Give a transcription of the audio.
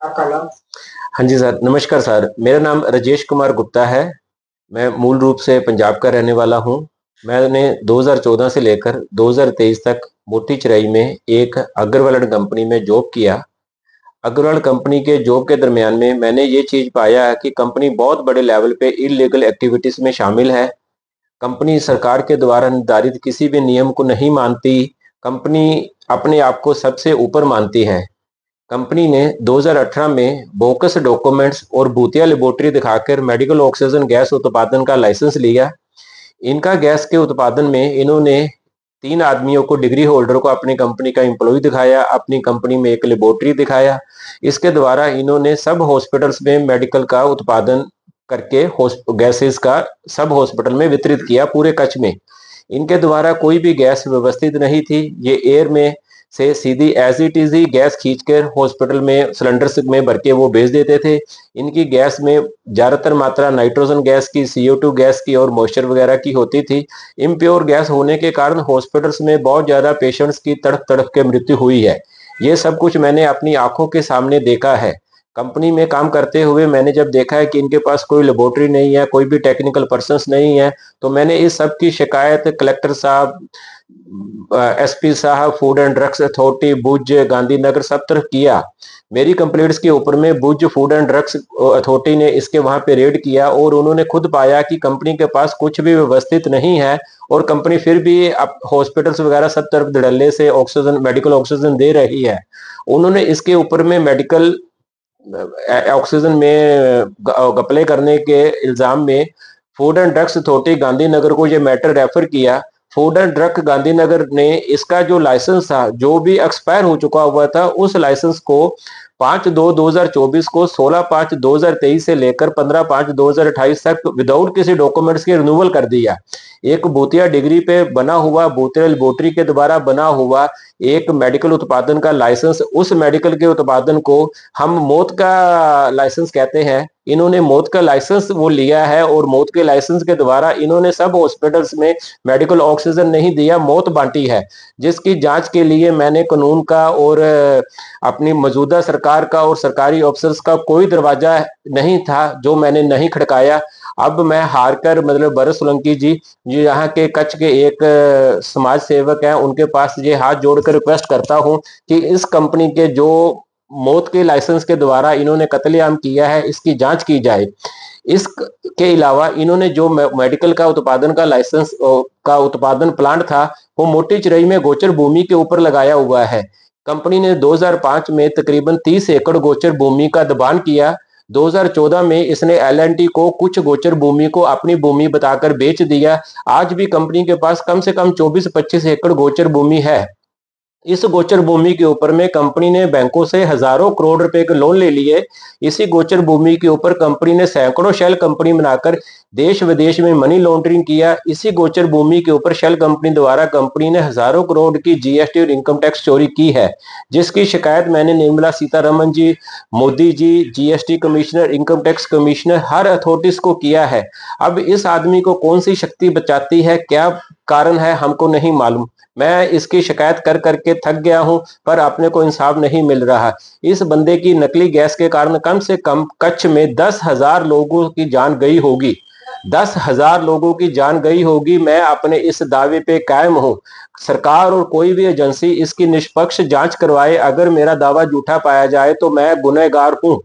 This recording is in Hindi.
आपका नाम? हाँ जी सर, नमस्कार सर। मेरा नाम राजेश कुमार गुप्ता है। मैं मूल रूप से पंजाब का रहने वाला हूँ। मैंने 2014 से लेकर 2023 तक मोती चिराई में एक अग्रवाल कंपनी में जॉब किया। अग्रवाल कंपनी के जॉब के दरमियान में मैंने ये चीज़ पाया है कि कंपनी बहुत बड़े लेवल पे इलीगल एक्टिविटीज़ में शामिल है। कंपनी सरकार के द्वारा निर्धारित किसी भी नियम को नहीं मानती। कंपनी अपने आप को सबसे ऊपर मानती है। कंपनी ने 2018 में बोगस डॉक्यूमेंट्स और भूतिया लेबोरेटरी दिखाकर मेडिकल ऑक्सीजन गैस उत्पादन का लाइसेंस लिया। इनका गैस के उत्पादन में इन्होंने 3 आदमियों को, डिग्री होल्डर को अपनी कंपनी का एम्प्लॉय दिखाया, अपनी कंपनी में एक लेबोरेटरी दिखाया। इसके द्वारा इन्होंने सब हॉस्पिटल्स में मेडिकल का उत्पादन करके गैसेस का सब हॉस्पिटल में वितरित किया पूरे कच्छ में। इनके द्वारा कोई भी गैस व्यवस्थित नहीं थी। ये एयर में से सीधी एज इट इज ही गैस खींचकर हॉस्पिटल में सिलेंडर में भर के वो भेज देते थे। इनकी गैस में ज्यादातर मात्रा नाइट्रोजन गैस की, CO2 गैस की और मॉइस्चर वगैरह की होती थी। इम्प्योर गैस होने के कारण हॉस्पिटल्स में बहुत ज्यादा पेशेंट्स की तड़प तड़प के मृत्यु हुई है। ये सब कुछ मैंने अपनी आंखों के सामने देखा है। कंपनी में काम करते हुए मैंने जब देखा है कि इनके पास कोई लेबोरेटरी नहीं है, कोई भी टेक्निकल पर्सन्स नहीं है, तो मैंने इस सब की शिकायत कलेक्टर साहब, SP साहब, फूड एंड ड्रग्स अथॉरिटी भुज, गांधीनगर सब तरफ किया। मेरी कंप्लेंट्स के ऊपर में भुज फूड एंड ड्रग्स अथॉरिटी ने इसके वहां पे रेड किया और उन्होंने खुद पाया कि कंपनी के पास कुछ भी व्यवस्थित नहीं है और कंपनी फिर भी अब हॉस्पिटल्स वगैरह सब तरफ धड़ल्ले से ऑक्सीजन, मेडिकल ऑक्सीजन दे रही है। उन्होंने इसके ऊपर में मेडिकल ऑक्सीजन में घपले करने के इल्जाम में food and drugs authority Gandhinagar को ये मैटर रेफर किया। फूड एंड ड्रग गांधीनगर ने इसका जो लाइसेंस था, जो भी एक्सपायर हो चुका हुआ था, उस लाइसेंस को 5/2/2024 को 16/5/2023 से लेकर 15/5/2028 तक विदाउट किसी डॉक्यूमेंट्स के रिन्यूअल कर दिया। एक भूतिया डिग्री पे बना हुआ, भूतिया लेबोरेटरी के द्वारा बना हुआ एक मेडिकल उत्पादन का लाइसेंस, उस मेडिकल के उत्पादन को हम मौत का लाइसेंस कहते हैं। इन्होंने मौत का लाइसेंस वो लिया है और मौत के लाइसेंस के द्वारा इन्होंने सब हॉस्पिटल्स में मेडिकल ऑक्सीजन नहीं दिया, मौत बांटी है। जिसकी जांच के लिए मैंने कानून का और अपनी मौजूदा सरकार का और सरकारी ऑफिसर्स का कोई दरवाजा नहीं था जो मैंने नहीं खड़काया। अब मैं हार कर, मतलब भरत सोलंकी जी, जो यहाँ के कच्छ के एक समाज सेवक हैं, उनके पास ये हाथ जोड़कर रिक्वेस्ट करता हूँ कि इस कंपनी के जो मौत के लाइसेंस के द्वारा इन्होंने कत्लेआम किया है, इसकी जांच की जाए। इसके अलावा इन्होंने जो मेडिकल का उत्पादन का लाइसेंस का उत्पादन प्लांट था, वो मोती चिरई में गोचर भूमि के ऊपर लगाया हुआ है। कंपनी ने 2005 में तकरीबन 30 एकड़ गोचर भूमि का दबान किया। 2014 में इसने L&T को कुछ गोचर भूमि को अपनी भूमि बताकर बेच दिया। आज भी कंपनी के पास कम से कम 24-25 एकड़ गोचर भूमि है। इस गोचर भूमि के ऊपर में कंपनी ने बैंकों से हजारों करोड़ रुपए के लोन ले लिए। इसी गोचर भूमि के ऊपर कंपनी ने सैकड़ों शेल कंपनी बनाकर देश विदेश में मनी लॉन्ड्रिंग किया। इसी गोचर भूमि के ऊपर शेल कंपनी द्वारा कंपनी ने हजारों करोड़ की GST और इनकम टैक्स चोरी की है, जिसकी शिकायत मैंने Nirmala Sitharaman ji, Modi ji, GST commissioner, income tax commissioner, हर अथॉरिटीज को किया है। अब इस आदमी को कौन सी शक्ति बचाती है, क्या कारण है, हमको नहीं मालूम। मैं इसकी शिकायत कर करके थक गया हूं, पर अपने को इंसाफ नहीं मिल रहा। इस बंदे की नकली गैस के कारण कम से कम कच्छ में 10,000 लोगों की जान गई होगी। 10,000 लोगों की जान गई होगी। मैं अपने इस दावे पे कायम हूं। सरकार और कोई भी एजेंसी इसकी निष्पक्ष जांच करवाए। अगर मेरा दावा झूठा पाया जाए तो मैं गुनहगार हूं।